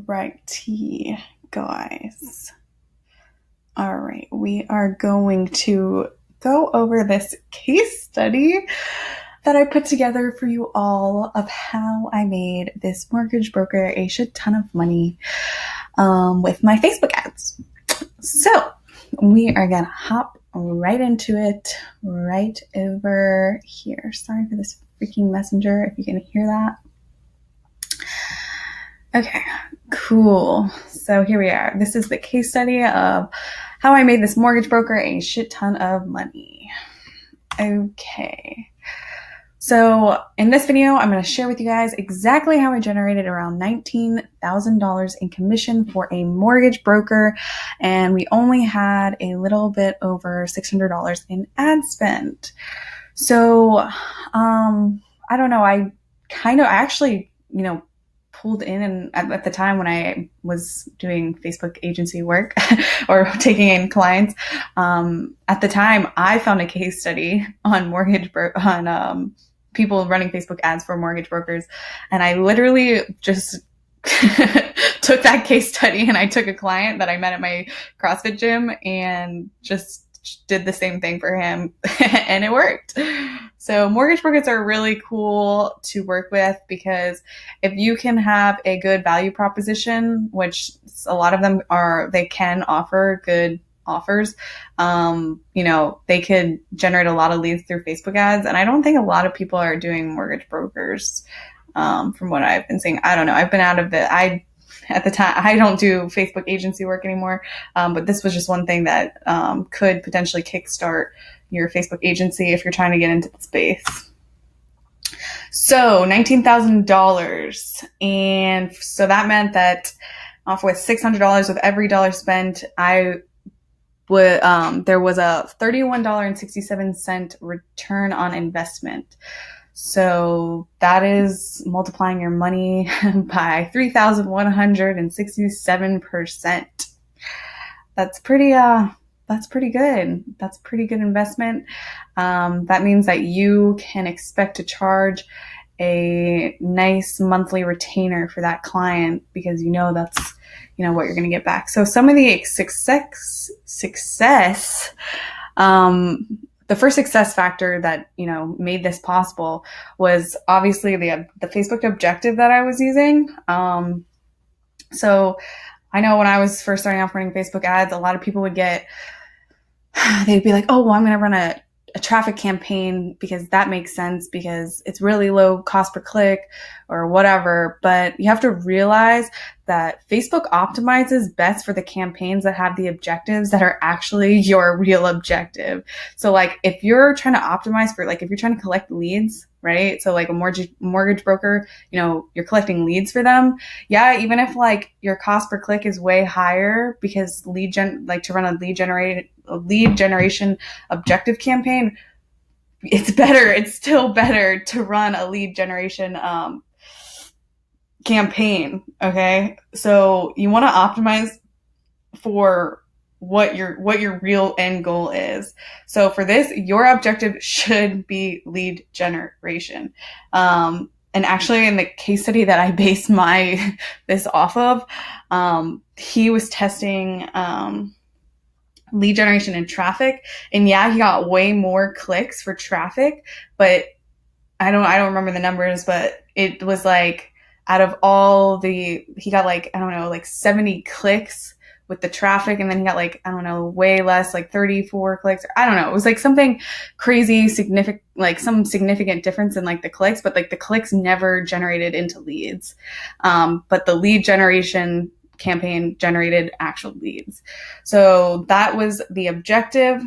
Alrighty, guys. All right, we are going to go over this case study that I put together for you all of how I made this mortgage broker a shit ton of money with my Facebook ads. So we are going to hop right into it right over here. Sorry for this freaking messenger, if you can hear that. Okay, cool. So here we are. This is the case study of how I made this mortgage broker a shit ton of money. Okay. So in this video, I'm going to share with you guys exactly how I generated around $19,000 in commission for a mortgage broker. And we only had a little bit over $600 in ad spend. So, I don't know. I actually, pulled in, and at the time when I was doing Facebook agency work or taking in clients, at the time I found a case study on people running Facebook ads for mortgage brokers, and I literally just took that case study and I took a client that I met at my CrossFit gym and just did the same thing for him and it worked. So mortgage brokers are really cool to work with because if you can have a good value proposition, which a lot of them they can offer good offers, they could generate a lot of leads through Facebook ads. And I don't think a lot of people are doing mortgage brokers, from what I've been seeing. I don't know. I've been out of it. At the time, I don't do Facebook agency work anymore, but this was just one thing that could potentially kickstart your Facebook agency if you're trying to get into the space. So $19,000. And so that meant that with $600 with every dollar spent, there was a $31.67 return on investment. So that is multiplying your money by 3,167%. That's pretty good. That's pretty good investment. That means that you can expect to charge a nice monthly retainer for that client because that's what you're going to get back. So some of the success, the first success factor that, made this possible was obviously the Facebook objective that I was using. So I know when I was first starting off running Facebook ads, a lot of people they'd be like, oh, well, I'm going to run a traffic campaign because that makes sense because it's really low cost per click or whatever. But you have to realize that Facebook optimizes best for the campaigns that have the objectives that are actually your real objective. So like if you're trying to optimize for if you're trying to collect leads, right? So like a mortgage broker, you're collecting leads for them. Yeah. Even if your cost per click is way higher because to run a lead generation objective campaign, it's still better to run a lead generation, campaign. Okay. So you want to optimize for what your real end goal is. So for this, your objective should be lead generation. And actually in the case study that I based this off of, he was testing, lead generation and traffic. And yeah, he got way more clicks for traffic, but I don't remember the numbers, but it was out of all he got 70 clicks with the traffic. And then he got way less, 34 clicks. I don't know. It was something crazy significant, some significant difference in the clicks, but the clicks never generated into leads. But the lead generation campaign generated actual leads. So that was the objective.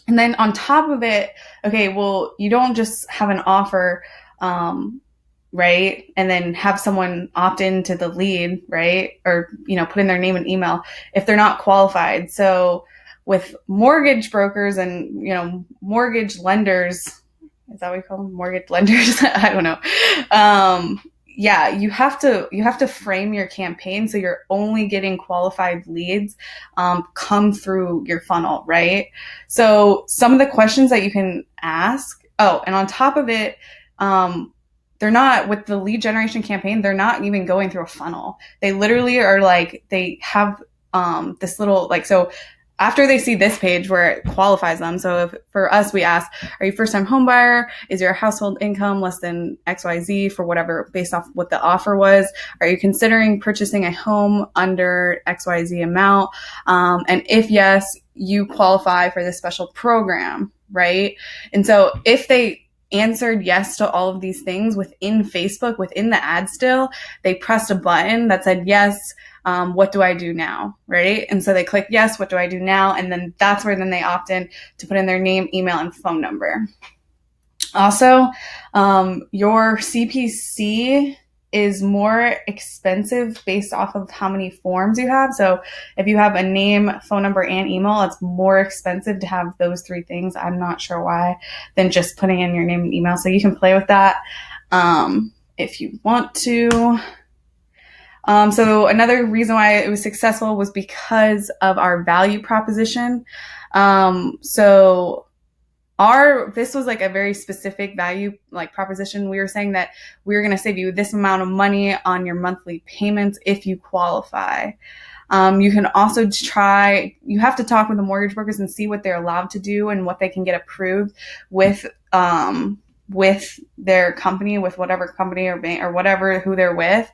And then on top of it, okay, well, you don't just have an offer, right? And then have someone opt into the lead, right? Or, put in their name and email if they're not qualified. So with mortgage brokers and, mortgage lenders, is that what you call them? Mortgage lenders? I don't know. Yeah, you have to frame your campaign so you're only getting qualified leads come through your funnel, right? So some of the questions that you can ask. Oh, and on top of it, they're not, with the lead generation campaign, they're not even going through a funnel. They literally are like, they have this little, like, so after they see this page where it qualifies them. So if, for us, we ask, are you first time home buyer? Is your household income less than XYZ for whatever, based off what the offer was? Are you considering purchasing a home under XYZ amount? And if yes, you qualify for this special program, right? And so if they answered yes to all of these things within Facebook, within the ad still, they pressed a button that said, yes, what do I do now? Right? And so they click, yes, what do I do now? And then that's where then they opt in to put in their name, email, and phone number. Also, your CPC is more expensive based off of how many forms you have. So if you have a name, phone number, and email, it's more expensive to have those three things. I'm not sure why, than just putting in your name and email. So you can play with that if you want to. So another reason why it was successful was because of our value proposition. This was like a very specific value like proposition. We were saying that we were going to save you this amount of money on your monthly payments if you qualify. You can also you have to talk with the mortgage brokers and see what they're allowed to do and what they can get approved with their company, with whatever company or bank or whatever, who they're with.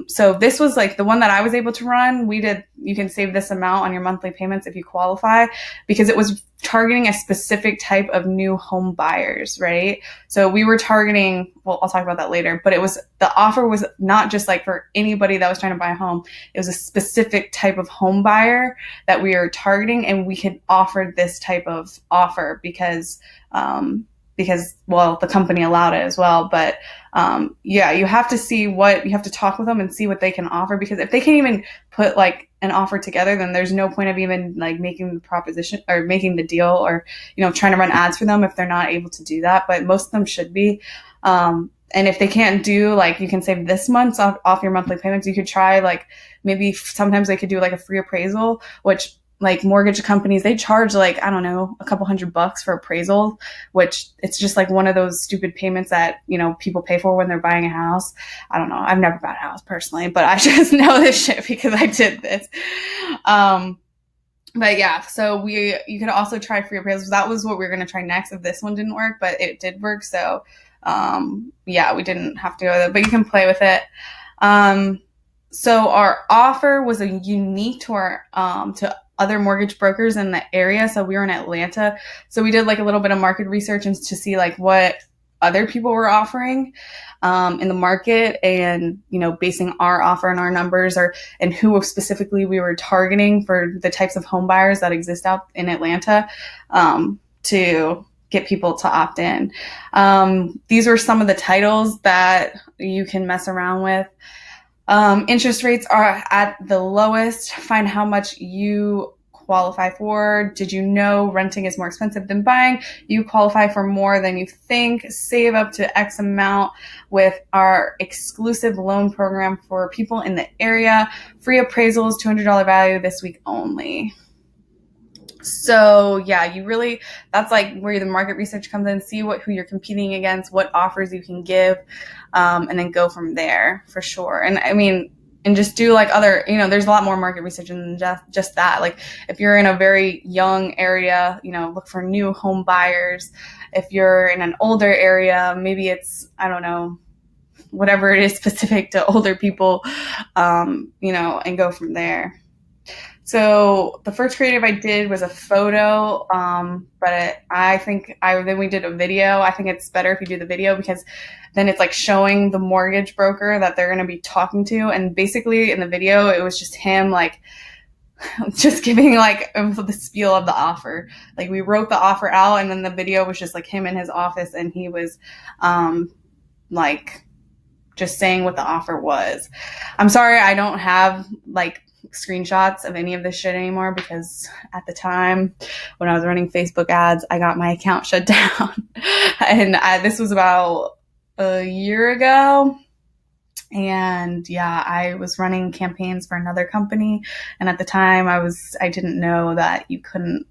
So this was like the one that I was able to run. You can save this amount on your monthly payments if you qualify, because it was targeting a specific type of new home buyers, right? So we were targeting, well, I'll talk about that later, but the offer was not just like for anybody that was trying to buy a home. It was a specific type of home buyer that we are targeting, and we could offer this type of offer because, well, the company allowed it as well. But you have to talk with them and see what they can offer, because if they can't even put like an offer together, then there's no point of even like making the proposition or making the deal, or, trying to run ads for them if they're not able to do that. But most of them should be. And if they can't do, like, you can save this month's off your monthly payments, you could try, like, maybe sometimes they could do like a free appraisal, which, like, mortgage companies, they charge like, I don't know, a couple $100 for appraisal, which it's just like one of those stupid payments that, people pay for when they're buying a house. I don't know. I've never bought a house personally, but I just know this shit because I did this. But yeah, so you could also try free appraisals. That was what we were going to try next if this one didn't work, but it did work. So, we didn't have to go there, but you can play with it. So our offer was unique to our, to other mortgage brokers in the area. So we were in Atlanta. So we did like a little bit of market research and to see like what other people were offering, in the market, and, basing our offer and our numbers and who specifically we were targeting for the types of home buyers that exist out in Atlanta, to get people to opt in. These were some of the titles that you can mess around with. Interest rates are at the lowest. Find how much you qualify for. Did you know renting is more expensive than buying? You qualify for more than you think. Save up to X amount with our exclusive loan program for people in the area. Free appraisals, $200 value this week only. So yeah, that's like where the market research comes in. See who you're competing against, what offers you can give, and then go from there for sure. And I mean, and just do like other, there's a lot more market research than just that. Like if you're in a very young area, look for new home buyers. If you're in an older area, maybe it's, I don't know, whatever it is specific to older people, and go from there. So the first creative I did was a photo, but I think then we did a video. I think it's better if you do the video, because then it's like showing the mortgage broker that they're going to be talking to. And basically in the video, it was just him like just giving like the spiel of the offer. Like we wrote the offer out, and then the video was just like him in his office, and he was like just saying what the offer was. I'm sorry I don't have like screenshots of any of this shit anymore, because at the time when I was running Facebook ads, I got my account shut down. And this was about a year ago. And yeah, I was running campaigns for another company. And at the time I didn't know that you couldn't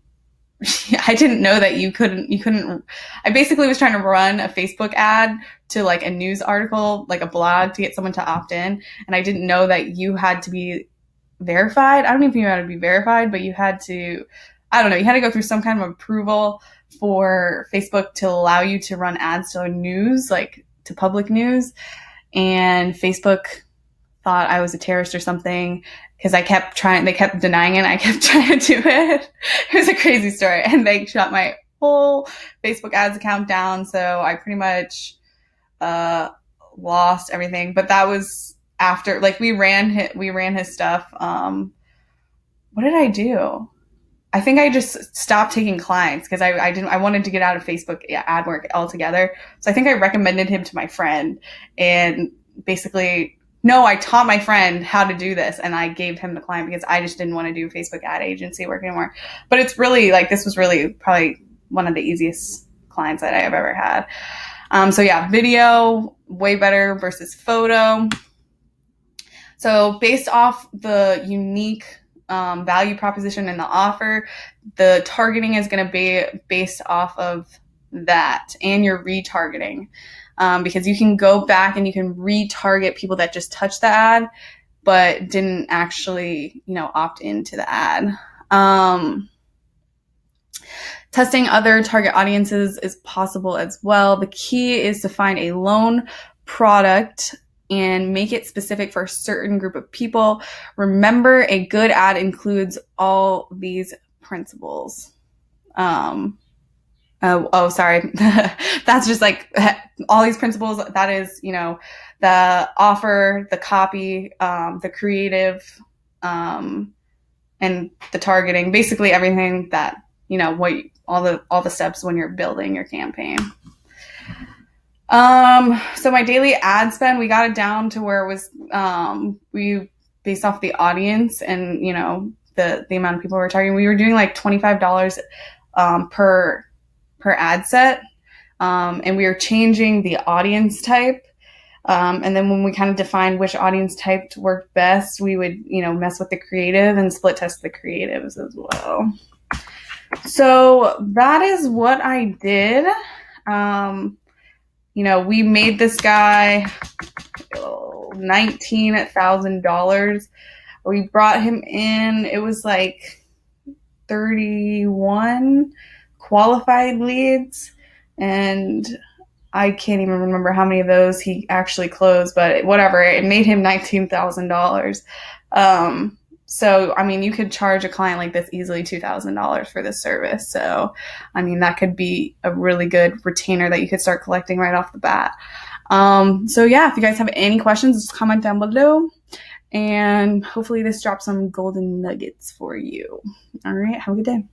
I didn't know that you couldn't, I basically was trying to run a Facebook ad to like a news article, like a blog to get someone to opt in. And I didn't know that you had to be verified. I don't even know how to be verified, but you had to, I don't know, you had to go through some kind of approval for Facebook to allow you to run ads to news, like to public news. And Facebook thought I was a terrorist or something because they kept denying it. I kept trying to do it. It was a crazy story. And they shut my whole Facebook ads account down. So I pretty much lost everything. But that was after, like, we ran his stuff. What did I do? I think I just stopped taking clients because I wanted to get out of Facebook ad work altogether. So I think I recommended him to my friend, and basically, no, I taught my friend how to do this and I gave him the client because I just didn't want to do Facebook ad agency work anymore. But it's really like, this was really probably one of the easiest clients that I have ever had. So yeah, video, way better versus photo. So based off the unique value proposition in the offer, the targeting is going to be based off of that, and your retargeting, because you can go back and you can retarget people that just touched the ad but didn't actually, opt into the ad. Testing other target audiences is possible as well. The key is to find a lone product and make it specific for a certain group of people. Remember, a good ad includes all these principles. Sorry. That's just like all these principles. That is, the offer, the copy, the creative, and the targeting, basically everything that, all the steps when you're building your campaign. So my daily ad spend, we got it down to where it was, we based off the audience and, the amount of people we're targeting, we were doing like $25, per ad set. And we were changing the audience type. And then when we kind of defined which audience type worked best, we would, mess with the creative and split test the creatives as well. So that is what I did. We made this guy $19,000. We brought him in. It was like 31 qualified leads. And I can't even remember how many of those he actually closed, but whatever. It made him $19,000. So, you could charge a client like this easily $2,000 for this service. So, that could be a really good retainer that you could start collecting right off the bat. So yeah, if you guys have any questions, just comment down below. And hopefully this drops some golden nuggets for you. All right, have a good day.